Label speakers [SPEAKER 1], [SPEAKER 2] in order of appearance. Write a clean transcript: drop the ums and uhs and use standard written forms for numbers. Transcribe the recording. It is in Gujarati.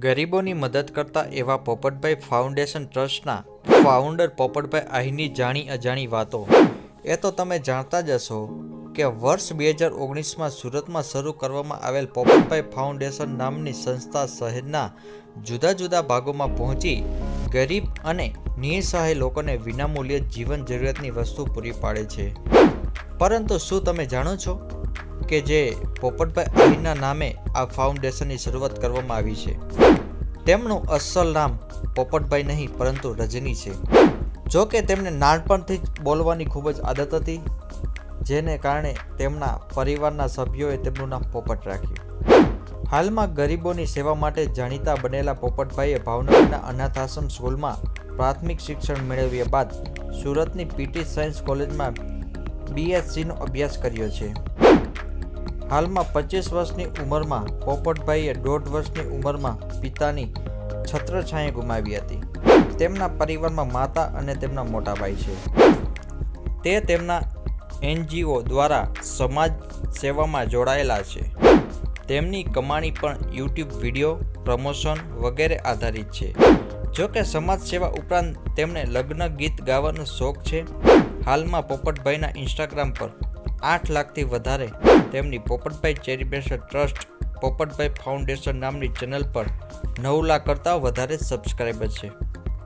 [SPEAKER 1] ગરીબોની મદદ કરતા એવા પોપટભાઈ ફાઉન્ડેશન ટ્રસ્ટના ફાઉન્ડર પોપટભાઈ આહિરની જાણી અજાણી વાતો. એ તો તમે જાણતા જ હશો કે વર્ષ 2019માં સુરતમાં શરૂ કરવામાં આવેલ પોપટભાઈ ફાઉન્ડેશન નામની સંસ્થા શહેરના જુદા જુદા ભાગોમાં પહોંચી ગરીબ અને નિઃસહાય લોકોને વિનામૂલ્યે જીવન જરૂરિયાતની વસ્તુ પૂરી પાડે છે. પરંતુ શું તમે જાણો છો કે જે પોપટભાઈ આહિરના નામે આ ફાઉન્ડેશનની શરૂઆત કરવામાં આવી છે? તેમનું અસલ નામ પોપટભાઈ નહીં પરંતુ રજની છે. જો કે તેમને નાનપણથી જ બોલવાની ખૂબ જ આદત હતી, જેને કારણે તેમના પરિવારના સભ્યોએ તેમનું નામ પોપટ રાખ્યું. હાલમાં ગરીબોની સેવા માટે જાણીતા બનેલા પોપટભાઈએ ભાવનગરના અનાથાશ્રમ સ્કૂલમાં પ્રાથમિક શિક્ષણ મેળવ્યા બાદ સુરતની પીટી સાયન્સ કોલેજમાં BSc નો અભ્યાસ કર્યો છે. હાલમાં 25 વર્ષની ઉંમરમાં પોપટભાઈએ 1.5 વર્ષની ઉંમરમાં પિતાની છત્રછાયા ગુમાવી હતી. તેમના પરિવારમાં માતા અને તેમના મોટા ભાઈ છે. તે તેમના NGO દ્વારા સમાજ સેવામાં જોડાયેલા છે. તેમની કમાણી પણ YouTube વિડીયો, પ્રમોશન વગેરે આધારિત છે. જો કે સમાજ સેવા ઉપરાંત તેમને લગ્ન ગીત ગાવાનો શોખ છે. હાલમાં પોપટભાઈના ઇન્સ્ટાગ્રામ પર 8 લાખથી વધારે તેમની Popatbhai charitable trust Popatbhai foundation નામની ચેનલ પર 9 લાખ કરતાં વધારે સબસ્ક્રાઈબર છે.